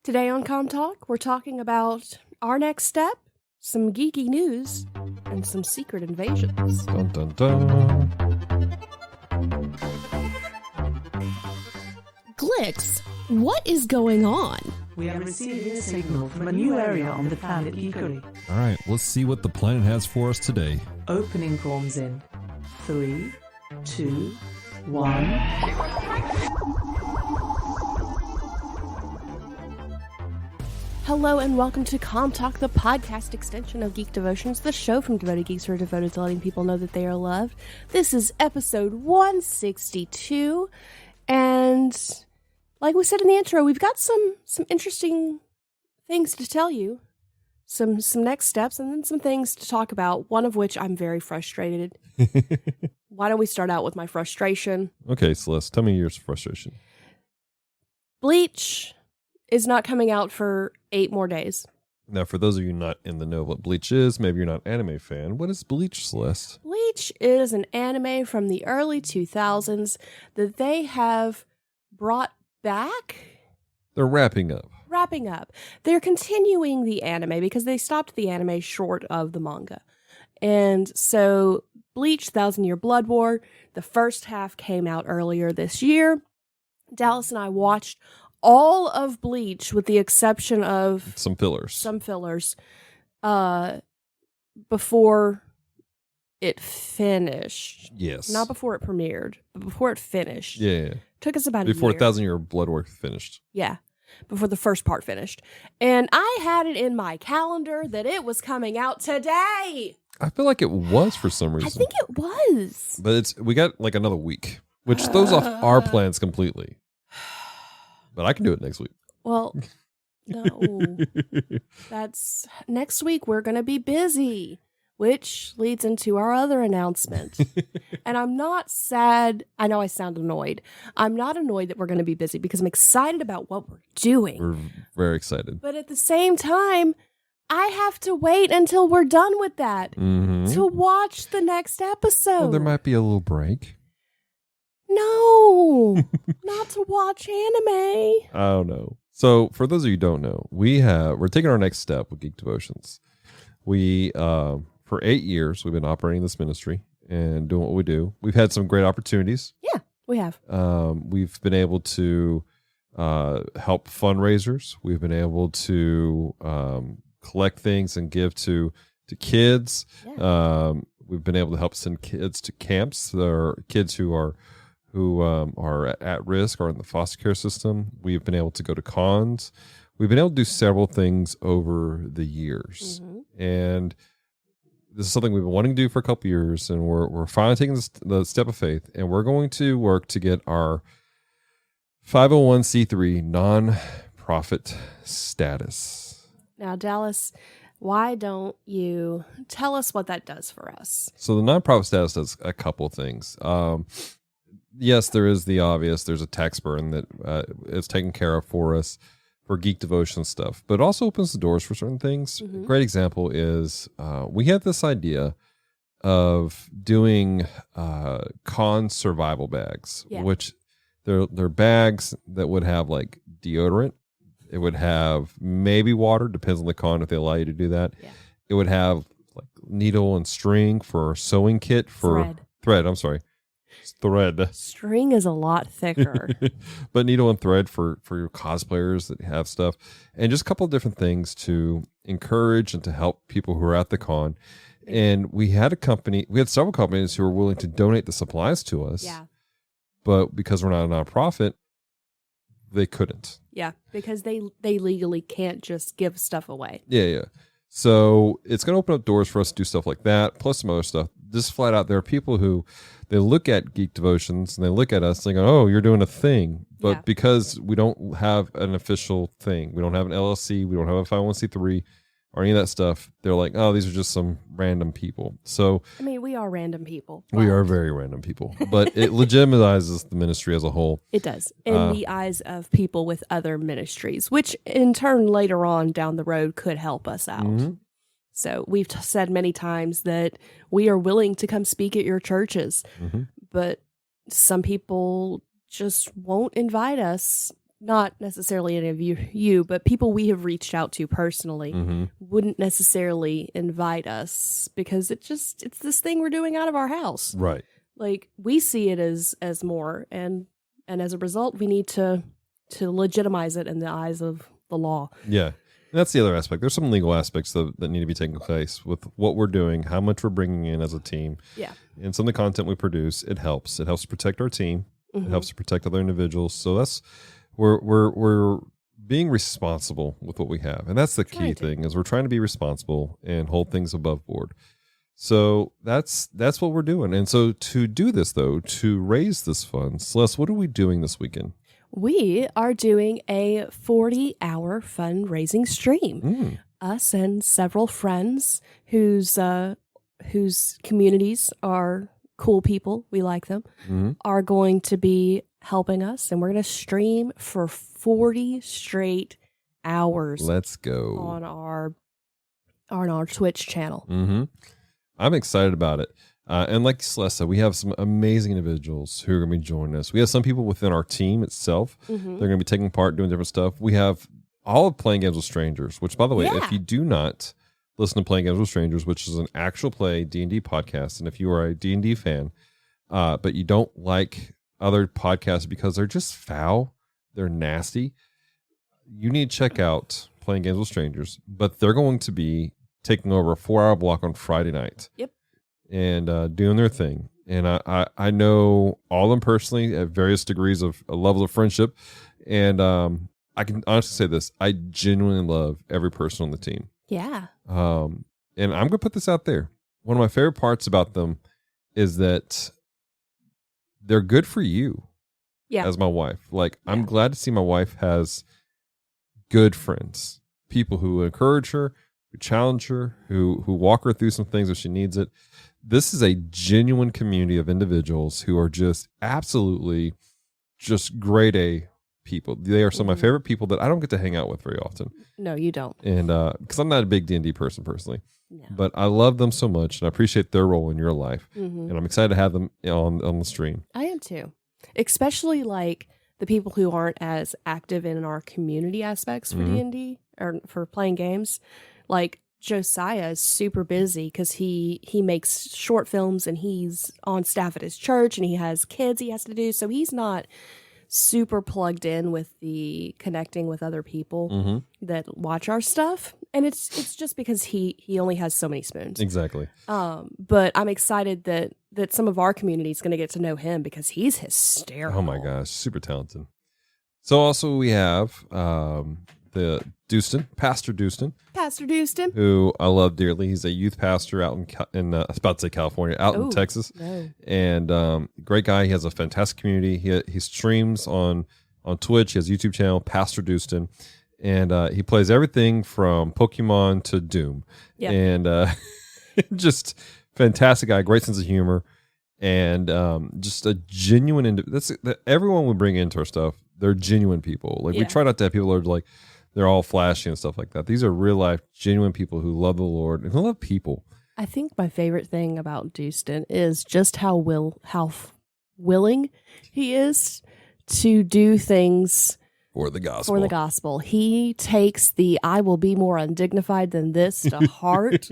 Today on Comm Talk, we're talking about our next step, some geeky news, and some secret invasions. Dun, dun, dun. Glix, what is going on? We are receiving a signal from a new area on the planet Geekery. All right, let's see what the planet has for us today. Opening comms in 3, 2, 1. Hello and welcome to Comm Talk, the podcast extension of Geek Devotions, the show from devoted geeks who are devoted to letting people know that they are loved. This is episode 162, and like we said in the intro, we've got some interesting things to tell you, some next steps, and then some things to talk about, one of which I'm very frustrated. Why don't we start out with my frustration? Okay, Celeste, tell me your frustration. Bleach is not coming out for 8 more days. Now, for those of you not in the know what Bleach is, maybe you're not an anime fan, what is Bleach, Celeste? Bleach is an anime from the early 2000s that they have brought back. They're wrapping up. They're continuing the anime because they stopped the anime short of the manga. And so Bleach, 1,000-Year Blood War, the first half came out earlier this year. Dallas and I watched all of Bleach with the exception of Some fillers. Before it finished. Yes. Not before it premiered, but before it finished. Yeah. Took us about a year. Before 1,000-Year Blood War finished. Yeah. Before the first part finished. And I had it in my calendar that it was coming out today. I feel like it was for some reason. I think it was. But we got like another week, which throws off our plans completely. But I can do it next week. Well, no. That's next week. We're going to be busy, which leads into our other announcement. And I'm not sad. I know I sound annoyed. I'm not annoyed that we're going to be busy because I'm excited about what we're doing. We're very excited. But at the same time, I have to wait until we're done with that to watch the next episode. Well, there might be a little break. No, not to watch anime. Oh no. So for those of you who don't know, we're taking our next step with Geek Devotions. We for 8 years we've been operating this ministry and doing what we do. We've had some great opportunities. Yeah, we have. We've been able to help fundraisers. We've been able to collect things and give to kids. Yeah. We've been able to help send kids to camps. There are kids who are at risk or in the foster care system. We've been able to go to cons. We've been able to do several things over the years. And this is something we've been wanting to do for a couple years, and we're finally taking the step of faith, and we're going to work to get our 501c3 non-profit status. Now, Dallas, why don't you tell us what that does for us? So the non-profit status does a couple of things. Yes, there is the obvious. There's a tax burden that is taken care of for us for Geek Devotion stuff, but it also opens the doors for certain things. A great example is we had this idea of doing con survival bags, which they're bags that would have like deodorant. It would have maybe water, depends on the con if they allow you to do that. Yeah. It would have like needle and string for sewing kit for thread. I'm sorry. Thread. String is a lot thicker. But needle and thread for your cosplayers that have stuff. And just a couple of different things to encourage and to help people who are at the con. And we had several companies who were willing to donate the supplies to us. Yeah. But because we're not a nonprofit, they couldn't. Yeah, because they legally can't just give stuff away. Yeah. So it's going to open up doors for us to do stuff like that, plus some other stuff. Just flat out, there are people who they look at Geek Devotions and they look at us and they go, oh, you're doing a thing. But because we don't have an official thing, we don't have an LLC, we don't have a 501c3 or any of that stuff, they're like, oh, these are just some random people. So I mean, we are random people. We are very random people. But it legitimizes the ministry as a whole. It does. In the eyes of people with other ministries, which in turn later on down the road could help us out. So we've said many times that we are willing to come speak at your churches, but some people just won't invite us not necessarily any of you, but people we have reached out to personally wouldn't necessarily invite us because it's this thing we're doing out of our house. Right. Like we see it as more, and as a result, we need to legitimize it in the eyes of the law. Yeah. And that's the other aspect. There's some legal aspects that need to be taking place with what we're doing, how much we're bringing in as a team. Yeah. And some of the content we produce, it helps. It helps to protect our team. It helps to protect other individuals. So that's we're being responsible with what we have. And that's the key thing is we're trying to be responsible and hold things above board. So that's what we're doing. And so to do this though, to raise this fund, Celeste, what are we doing this weekend? We are doing a 40-hour fundraising stream. Us and several friends whose communities are cool people, we like them, are going to be helping us, and we're going to stream for 40 straight hours. Let's go on our Twitch channel. I'm excited about it. And like Celeste said, we have some amazing individuals who are going to be joining us. We have some people within our team itself. They're going to be taking part, doing different stuff. We have all of Playing Games with Strangers, which, by the way, if you do not listen to Playing Games with Strangers, which is an actual play D&D podcast, and if you are a D&D fan, but you don't like other podcasts because they're just foul, they're nasty, you need to check out Playing Games with Strangers. But they're going to be taking over a 4-hour block on Friday night. Yep. And doing their thing. And I know all of them personally at various degrees of levels of friendship. And I can honestly say this. I genuinely love every person on the team. Yeah. And I'm going to put this out there. One of my favorite parts about them is that they're good for you as my wife. Like, I'm glad to see my wife has good friends, people who encourage her, who challenge her, who walk her through some things if she needs it. This is a genuine community of individuals who are just absolutely just grade A people. They are some of my favorite people that I don't get to hang out with very often. No, you don't. And because I'm not a big D&D person personally. No. But I love them so much, and I appreciate their role in your life. And I'm excited to have them on the stream. I am too. Especially like the people who aren't as active in our community aspects for D&D or for playing games. Like Josiah is super busy because he makes short films and he's on staff at his church and he has kids he has to do. So he's not super plugged in with the connecting with other people that watch our stuff. And it's just because he only has so many spoons. Exactly. But I'm excited that some of our community is going to get to know him because he's hysterical. Oh my gosh, super talented. So also we have the Pastor Dustin, who I love dearly. He's a youth pastor out in I was about to say California, in Texas. No. And great guy. He has a fantastic community. He streams on Twitch. He has a YouTube channel, Pastor Dustin. And he plays everything from Pokemon to Doom. Yep. And just fantastic guy, great sense of humor. And just a genuine, everyone we bring into our stuff, they're genuine people. Like we try not to have people that are like, they're all flashy and stuff like that. These are real life, genuine people who love the Lord and who love people. I think my favorite thing about Dustin is just how willing he is to do things for the gospel. He takes the "I will be more undignified than this" to heart.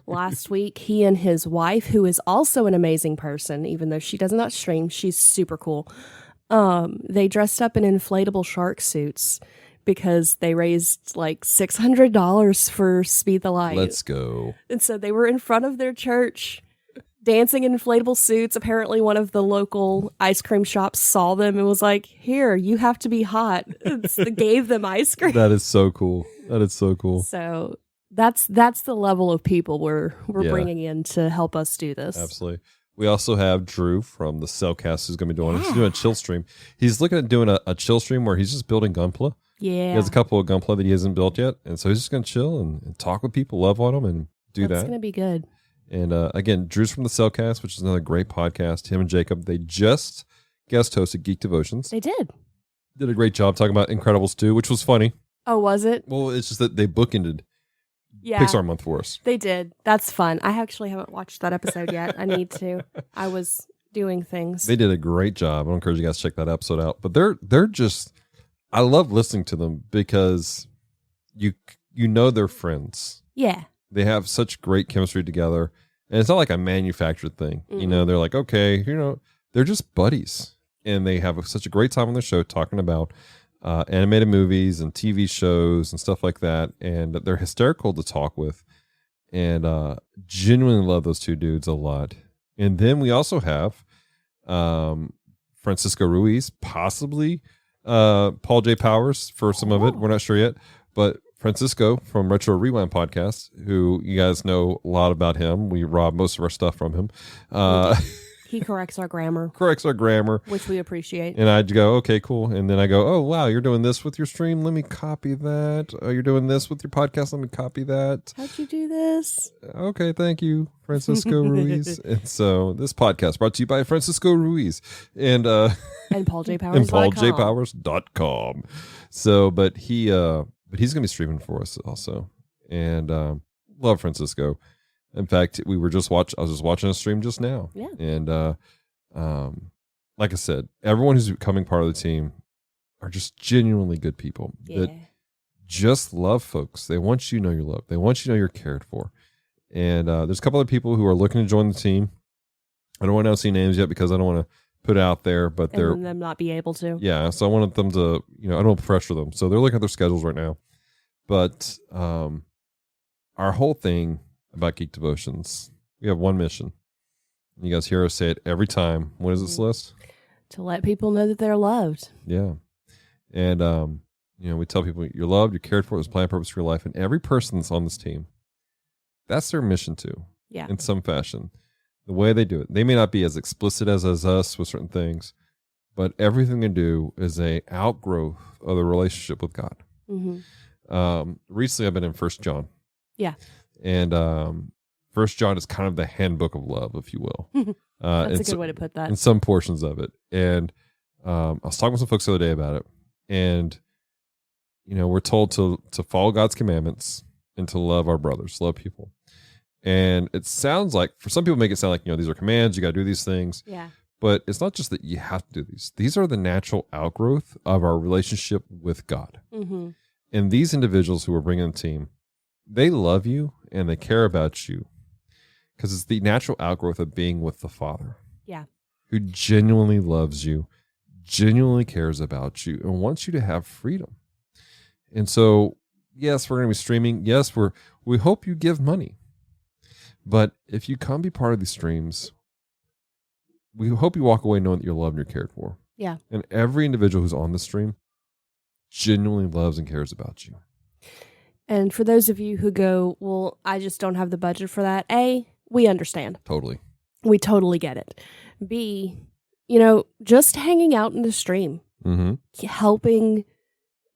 Last week, he and his wife, who is also an amazing person, even though she does not stream, she's super cool. They dressed up in inflatable shark suits because they raised like $600 for Speed the Light. Let's go. And so they were in front of their church dancing in inflatable suits. Apparently one of the local ice cream shops saw them and was like, "Here, you have to be hot." Gave them ice cream. That is so cool. So that's the level of people we're bringing in to help us do this. Absolutely. We also have Drew from the Cel Cast who's going to be doing He's doing a chill stream. He's looking at doing a chill stream where he's just building Gunpla. Yeah. He has a couple of Gunpla that he hasn't built yet. And so he's just going to chill and talk with people, love on them, and do that. That's going to be good. And again, Drew's from the Cel Cast, which is another great podcast. Him and Jacob, they just guest hosted Geek Devotions. They did a great job talking about Incredibles 2, which was funny. Oh, was it? Well, it's just that they bookended Pixar month for us. They did. That's fun. I actually haven't watched that episode yet. I need to. I was doing things. They did a great job. I encourage you guys to check that episode out. But they're just, I love listening to them because you know they're friends. Yeah. They have such great chemistry together. And it's not like a manufactured thing. Mm-mm. You know, they're like, okay, they're just buddies. And they have such a great time on the show talking about animated movies and TV shows and stuff like that. And they're hysterical to talk with. And genuinely love those two dudes a lot. And then we also have Francisco Ruiz, possibly Paul J. Powers for some of it. We're not sure yet. But Francisco from Retro Rewind Podcast, who you guys know a lot about him. We rob most of our stuff from him. He corrects our grammar. Which we appreciate. And I'd go, okay, cool. And then I go, oh, wow, you're doing this with your stream. Let me copy that. Oh, you're doing this with your podcast. Let me copy that. How'd you do this? Okay, thank you, Francisco Ruiz. And so this podcast brought to you by Francisco Ruiz and Paul J. Powers. and PaulJPowers.com. So, but he's going to be streaming for us also. And love Francisco. In fact, I was just watching a stream just now. Yeah. And like I said, everyone who's becoming part of the team are just genuinely good people that just love folks. They want you to know you're loved. They want you to know you're cared for. And there's a couple other people who are looking to join the team. I don't want to see names yet because I don't want to put it out there, but they're them not be able to. Yeah. So I wanted them to, I don't want to pressure them. So they're looking at their schedules right now. But our whole thing about Geek Devotions, we have one mission. You guys hear us say it every time. What is it, Celeste? To let people know that they're loved. Yeah. And, we tell people you're loved, you're cared for, there's a plan, purpose for your life. And every person that's on this team, that's their mission too. Yeah. In some fashion. The way they do it. They may not be as explicit as us with certain things, but everything they do is a outgrowth of the relationship with God. Mm-hmm. Recently, I've been in 1 John. Yeah. And 1 John is kind of the handbook of love, if you will. That's a good way to put that. In some portions of it. And I was talking with some folks the other day about it. And, we're told to follow God's commandments and to love our brothers, love people. And it sounds like, for some people, make it sound like, these are commands, you got to do these things. Yeah. But it's not just that you have to do these. These are the natural outgrowth of our relationship with God. Mm-hmm. And these individuals who are bringing the team, they love you and they care about you because it's the natural outgrowth of being with the Father. Yeah. Who genuinely loves you, genuinely cares about you, and wants you to have freedom. And so, yes, we're going to be streaming. Yes, we hope you give money. But if you come be part of these streams, we hope you walk away knowing that you're loved and you're cared for. Yeah. And every individual who's on the stream genuinely loves and cares about you. And for those of you who go, well, I just don't have the budget for that. A, we understand. Totally. We totally get it. B, just hanging out in the stream, helping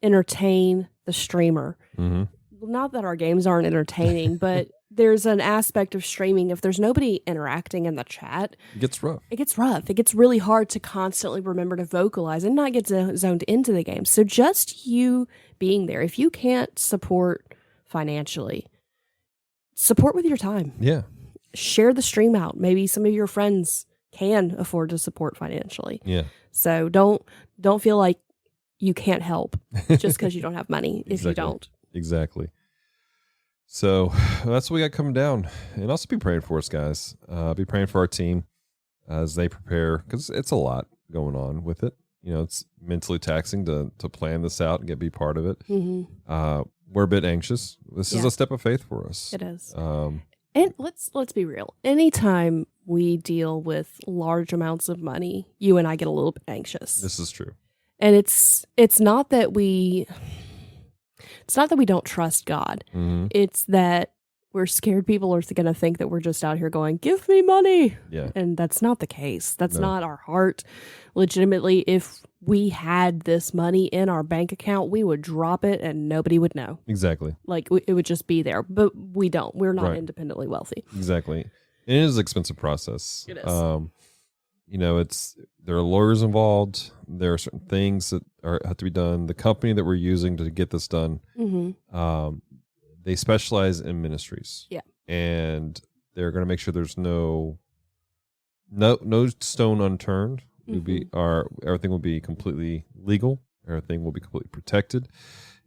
entertain the streamer. Mm-hmm. Not that our games aren't entertaining, but there's an aspect of streaming. If there's nobody interacting in the chat, it gets rough. It gets really hard to constantly remember to vocalize and not get zoned into the game. So just you being there, if you can't support financially, support with your time. Yeah. Share the stream out. Maybe some of your friends can afford to support financially. Yeah. So don't feel like you can't help just because you don't have money if you don't. Exactly. So that's what we got coming down. And also be praying for us, guys. Be praying for our team as they prepare, because it's a lot going on with it. It's mentally taxing to plan this out and be part of it. Mm-hmm. We're a bit anxious. This is a step of faith for us. It is. And let's be real. Anytime we deal with large amounts of money, you and I get a little bit anxious. This is true. And it's not that we don't trust God. Mm-hmm. It's that we're scared people are going to think that we're just out here going, give me money. Yeah. And that's not the case. That's not our heart. Legitimately, if we had this money in our bank account, we would drop it and nobody would know. Exactly. Like it would just be there. But we don't. We're not independently wealthy. Exactly. And it is an expensive process. It is. There are lawyers involved. There are certain things that have to be done. The company that we're using to get this done, they specialize in ministries. Yeah. And they're going to make sure there's no stone unturned. Everything will be completely legal. Everything will be completely protected.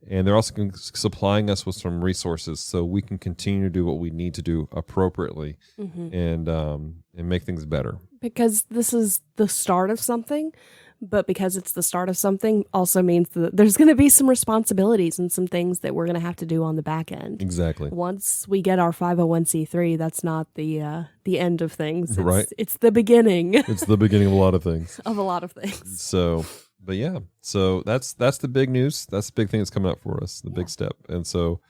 And they're also supplying us with some resources so we can continue to do what we need to do appropriately and make things better. Because this is the start of something, but because it's the start of something also means that there's going to be some responsibilities and some things that we're going to have to do on the back end. Exactly. Once we get our 501c3, that's not the end of things. Right. It's the beginning. It's the beginning of a lot of things. So, but yeah, so that's the big news. That's the big thing that's coming up for us, the big step. And so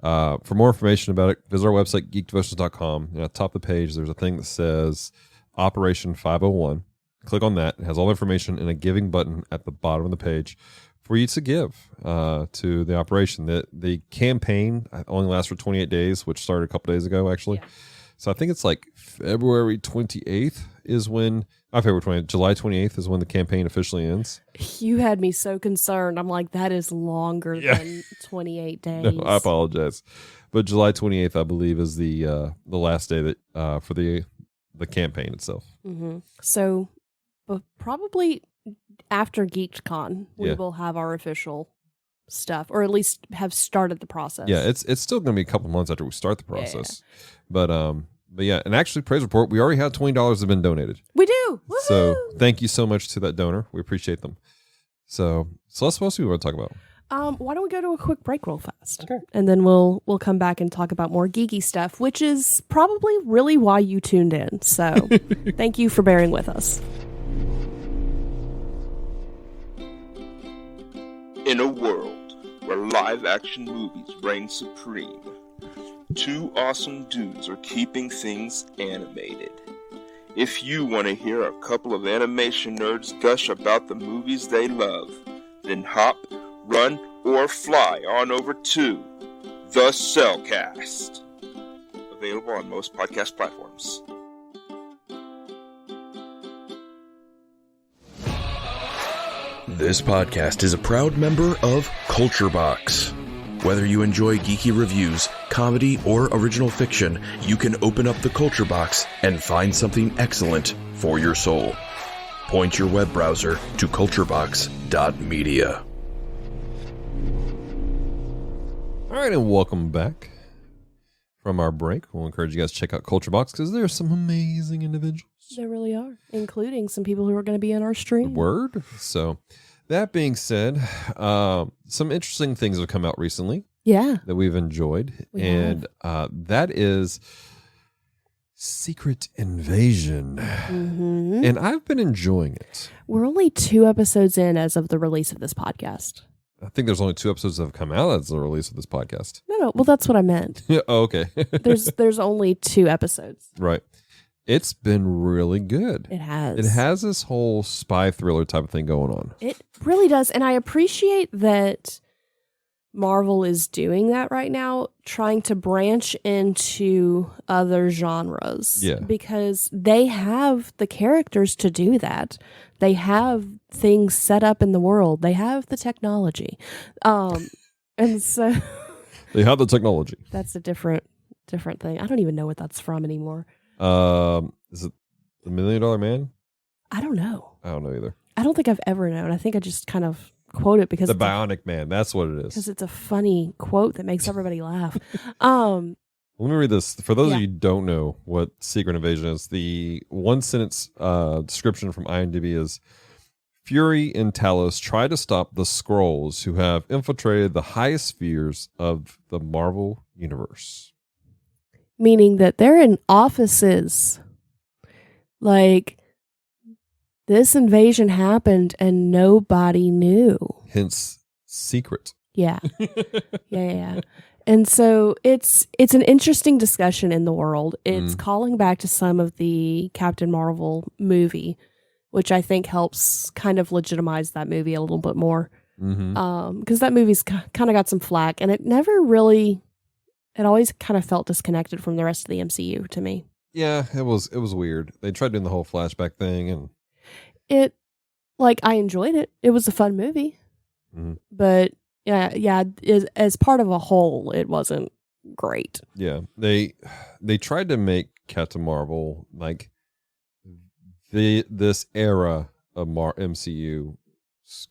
for more information about it, visit our website, geekdevotions.com. And at the top of the page, there's a thing that says Operation 501. Click on that. It has all the information and a giving button at the bottom of the page for you to give to the operation. The campaign only lasts for 28 days, which started a couple days ago, actually. Yeah. So I think it's like February 28th is when, not February 20th, July 28th is when the campaign officially ends. You had me so concerned. I'm like, that is longer than 28 days. No, I apologize. But July 28th, I believe, is the last day that for the campaign itself. Mm-hmm. So probably after GeekCon, we will have our official stuff, or at least have started the process. Yeah, it's still going to be a couple months after we start the process. Yeah. But yeah, and actually, praise report, we already have $20 have been donated. We do. Woo-hoo! So thank you so much to that donor. We appreciate them. So Celeste, what else do we want to talk about? Why don't we go to a quick break real fast? Okay. And then we'll come back and talk about more geeky stuff, which is probably really why you tuned in. So thank you for bearing with us. In a world where live-action movies reign supreme, two awesome dudes are keeping things animated. If you want to hear a couple of animation nerds gush about the movies they love, then hop, run, or fly on over to the Cel Cast. Available on most podcast platforms. This podcast is a proud member of Culture Box. Whether you enjoy geeky reviews, comedy, or original fiction, you can open up the Culture Box and find something excellent for your soul. Point your web browser to culturebox.media. All right, and welcome back from our break. We'll encourage you guys to check out Culture Box because there are some amazing individuals. There really are, including some people who are going to be in our stream. Word. So that being said, some interesting things have come out recently. Yeah. That we've enjoyed. That is Secret Invasion. Mm-hmm. And I've been enjoying it. We're only 2 episodes in as of the release of this podcast. I think there's only 2 episodes that have come out as the release of this podcast. No. Well, that's what I meant. Oh, okay. there's only 2 episodes. Right. It's been really good. It has. It has this whole spy thriller type of thing going on. It really does. And I appreciate that Marvel is doing that right now, trying to branch into other genres. Yeah. Because they have the characters to do that. They have things set up in the world. They have the technology. And so they have the technology. That's a different thing. I don't even know what that's from anymore. Is it the $1 Million Man? I don't know. I don't know either. I don't think I've ever known. I think I just kind of quote it because the Bionic Man. That's what it is. Because it's a funny quote that makes everybody laugh. Let me read this. For those of you who don't know what Secret Invasion is, the one sentence description from IMDb is: Fury and Talos try to stop the Skrulls who have infiltrated the highest spheres of the Marvel Universe. Meaning that they're in offices. Like, this invasion happened and nobody knew. Hence, secret. Yeah. Yeah. And so it's an interesting discussion in the world. It's calling back to some of the Captain Marvel movie, which I think helps kind of legitimize that movie a little bit more. Because that movie's kind of got some flack, and it always kind of felt disconnected from the rest of the MCU to me. Yeah, it was weird. They tried doing the whole flashback thing, and I enjoyed it. It was a fun movie, but as part of a whole, it wasn't great. Yeah, they tried to make Captain Marvel like this era of MCU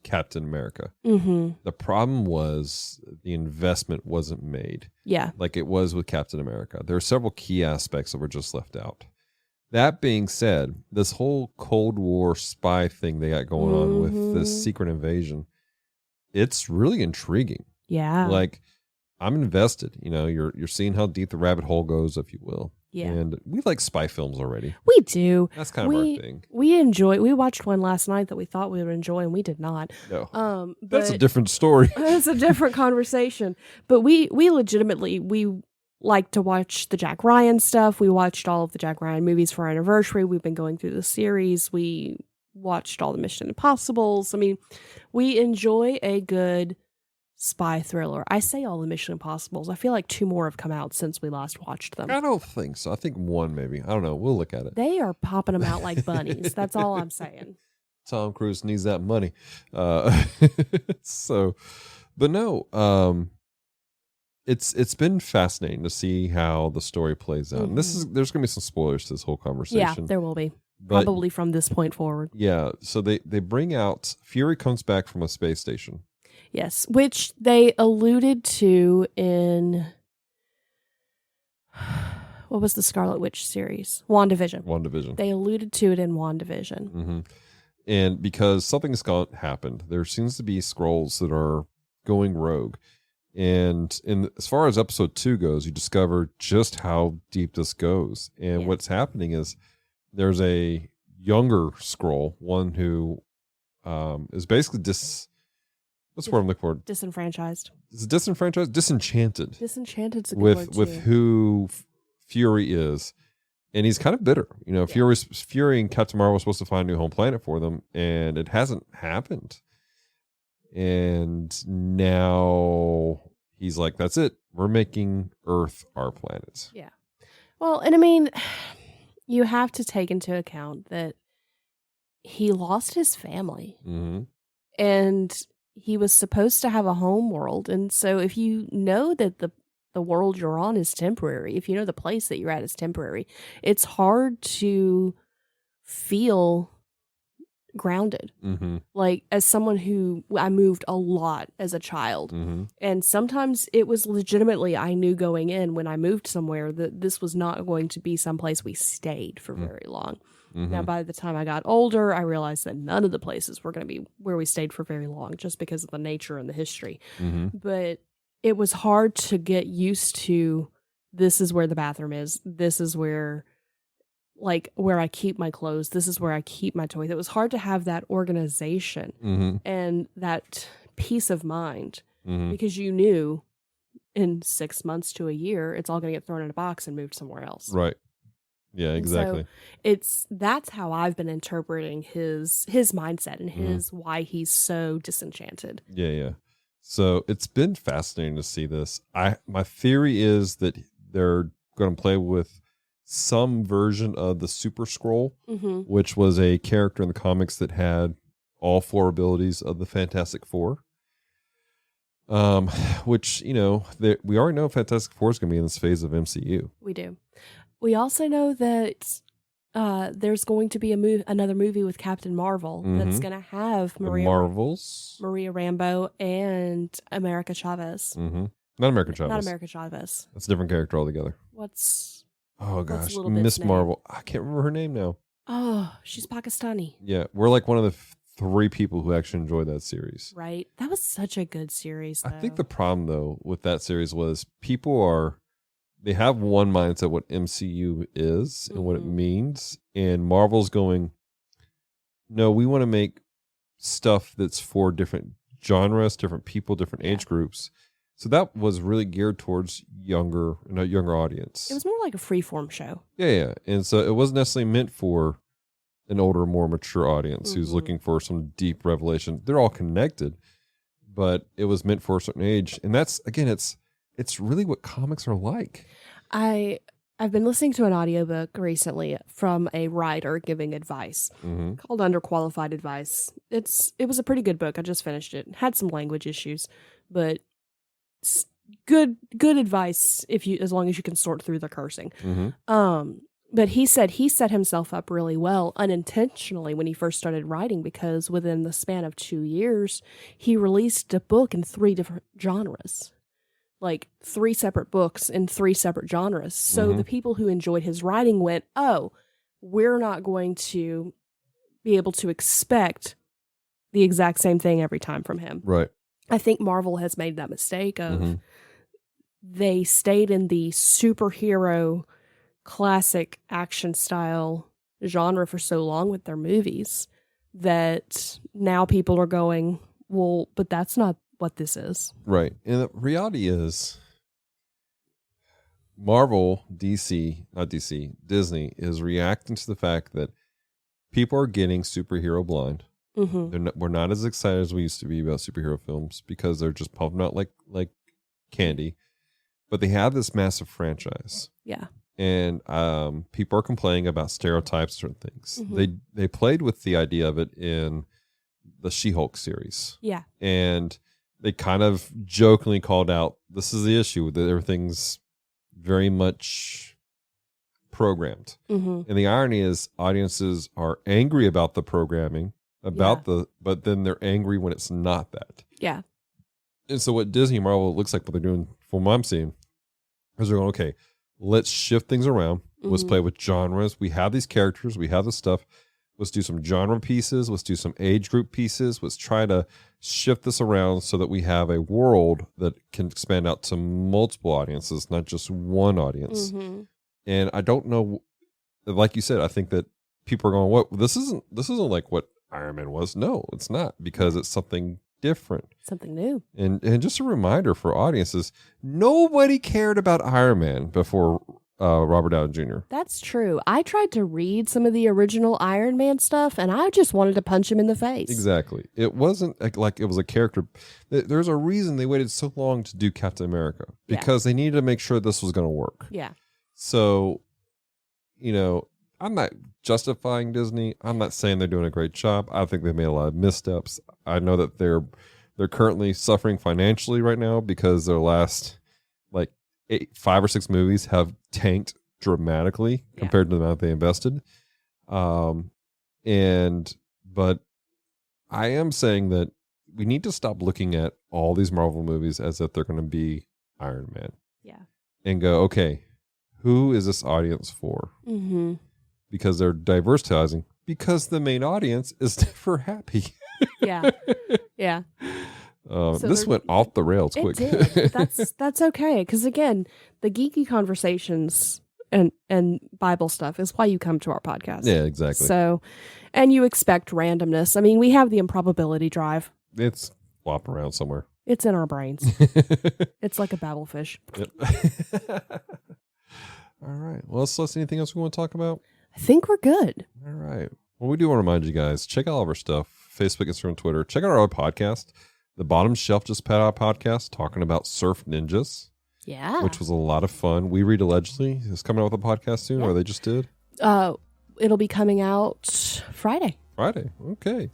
Captain America. Mm-hmm. The problem was the investment wasn't made Yeah. like it was with Captain America. There are several key aspects that were just left out. That being said, this whole Cold War spy thing they got going on with this secret invasion, it's really intriguing. Yeah. Like, I'm invested. You know, you're seeing how deep the rabbit hole goes, if you will. Yeah. And we like spy films already. We do. That's kind of our thing. We watched one last night that we thought we would enjoy, and we did not. No. But That's a different story. It's a different conversation. But we legitimately, we like to watch the Jack Ryan stuff. We watched all of the Jack Ryan movies for our anniversary. We've been going through the series. We watched all the Mission Impossibles. I mean, we enjoy a good spy thriller. I say all the Mission Impossibles. I feel like 2 more have come out since we last watched them. I don't think so. I think 1 maybe. I don't know. We'll look at it. They are popping them out like bunnies. That's all I'm saying. Tom Cruise needs that money. So, but no, it's been fascinating to see how the story plays out. And there's going to be some spoilers to this whole conversation. Yeah, there will be. But, probably from this point forward. Yeah. So they bring out Fury comes back from a space station. Yes, which they alluded to in what was the Scarlet Witch series? WandaVision. They alluded to it in WandaVision. Mm-hmm. And because something's happened, there seems to be Skrulls that are going rogue. And as far as episode 2 goes, you discover just how deep this goes. And what's happening is there's a younger Skrull, one who is basically what's the word I'm looking for? Disenfranchised. Is it disenfranchised? Disenchanted. Disenchanted's a good word too. With who Fury is. And he's kind of bitter. You know, Fury and Captain Marvel were supposed to find a new home planet for them, and it hasn't happened. And now he's like, that's it. We're making Earth our planet. Yeah. Well, and I mean, you have to take into account that he lost his family. Mm-hmm. And he was supposed to have a home world. And so if you know that the world you're on is temporary, if you know the place that you're at is temporary, it's hard to feel grounded. Mm-hmm. Like, as someone who, I moved a lot as a child. Mm-hmm. And sometimes it was legitimately, I knew going in when I moved somewhere that this was not going to be someplace we stayed for very long. Mm-hmm. Now, by the time I got older, I realized that none of the places were going to be where we stayed for very long, just because of the nature and the history. Mm-hmm. But it was hard to get used to, this is where the bathroom is. This is where I keep my clothes. This is where I keep my toys. It was hard to have that organization Mm-hmm. and that peace of mind, Mm-hmm. because you knew in 6 months to a year, it's all going to get thrown in a box and moved somewhere else. Right. Yeah, exactly. So that's how I've been interpreting his mindset and his why he's so disenchanted. Yeah. So it's been fascinating to see this. My theory is that they're going to play with some version of the Super Skrull, which was a character in the comics that had all 4 abilities of the Fantastic Four. Which, you know, we already know Fantastic Four is going to be in this phase of MCU. We do. We also know that there's going to be another movie with Captain Marvel that's going to have Maria Rambeau and America Chavez. Mm-hmm. Not America Chavez. Not America Chavez. That's a different character altogether. Oh gosh, little Miss bit's Marvel. I can't remember her name now. Oh, she's Pakistani. Yeah, we're like one of the 3 people who actually enjoyed that series. Right. That was such a good series, though. I think the problem, though, with that series was they have one mindset what MCU is and what it means, and Marvel's going, no, we want to make stuff that's for different genres, different people, different age groups. So that was really geared towards younger audience. It was more like a freeform show. Yeah. And so it wasn't necessarily meant for an older, more mature audience who's looking for some deep revelation. They're all connected, but it was meant for a certain age. And that's, again, it's really what comics are like. I've been listening to an audiobook recently from a writer giving advice called Underqualified Advice. It was a pretty good book. I just finished it. It had some language issues, but good advice as long as you can sort through the cursing. But he said he set himself up really well unintentionally when he first started writing, because within the span of 2 years, he released a book in 3 different genres. Like 3 separate books in 3 separate genres. So the people who enjoyed his writing went, oh, we're not going to be able to expect the exact same thing every time from him. Right. I think Marvel has made that mistake of they stayed in the superhero classic action style genre for so long with their movies that now people are going, well, but that's not what this is. Right. And the reality is Marvel, Disney is reacting to the fact that people are getting superhero blind. We're not as excited as we used to be about superhero films because they're just pumping out like candy. But they have this massive franchise. Yeah. And people are complaining about stereotypes, certain things. They played with the idea of it in the She-Hulk series. Yeah. And they kind of jokingly called out, this is the issue, that everything's very much programmed. And the irony is audiences are angry about the programming, but then they're angry when it's not that. Yeah. And so what Disney and Marvel looks like what they're doing, from what I'm seeing, is they're going, okay, let's shift things around. Let's play with genres. We have these characters. We have this stuff. Let's do some genre pieces. Let's do some age group pieces. Let's try to shift this around so that we have a world that can expand out to multiple audiences, not just one audience. And I don't know, like you said, I think that people are going, what? This isn't like what Iron Man was. No, it's not, because it's something different. Something new. And just a reminder for audiences, nobody cared about Iron Man before Robert Downey Jr. That's true. I tried to read some of the original Iron Man stuff, and I just wanted to punch him in the face. Exactly. It wasn't like it was a character. There's a reason they waited so long to do Captain America, because they needed to make sure this was going to work. Yeah. So, I'm not justifying Disney. I'm not saying they're doing a great job. I think they made a lot of missteps. I know that they're currently suffering financially right now because their last 5 or 6 movies have tanked dramatically compared to the amount they invested. But I am saying that we need to stop looking at all these Marvel movies as if they're going to be Iron Man. Yeah. And go, okay, who is this audience for? Because they're diversitizing, because the main audience is never happy. Yeah. Yeah. So this went off the rails quick. It did. That's okay. Because again, the geeky conversations and Bible stuff is why you come to our podcast. Yeah, exactly. So, and you expect randomness. I mean, we have the improbability drive. It's flopping around somewhere. It's in our brains. It's like a babblefish. Yep. All right. Well, Celeste, anything else we want to talk about? I think we're good. All right. Well, we do want to remind you guys, check out all of our stuff, Facebook, Instagram, Twitter. Check out our other podcast. The Bottom Shelf just put out a podcast talking about surf ninjas. Yeah. Which was a lot of fun. We Read Allegedly is coming out with a podcast soon, or they just did? It'll be coming out Friday. Friday. Okay.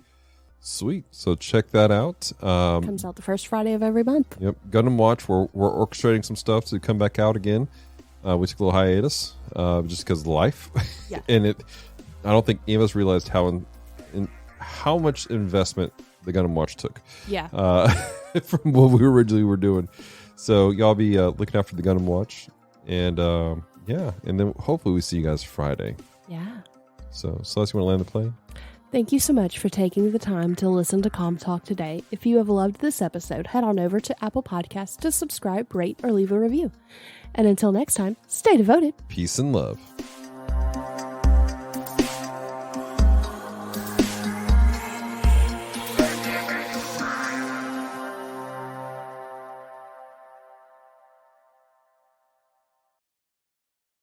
Sweet. So check that out. Comes out the first Friday of every month. Yep. Gundam Watch. We're orchestrating some stuff to come back out again. We took a little hiatus just because of life. Yeah. And I don't think any of us realized how much investment the Gundam Watch took. Yeah. From what we originally were doing. So y'all be looking out for the Gundam Watch. And and then hopefully we see you guys Friday. Yeah. So Celeste, you want to land the plane? Thank you so much for taking the time to listen to Comm Talk today. If you have loved this episode, head on over to Apple Podcasts to subscribe, rate, or leave a review. And until next time, stay devoted. Peace and love.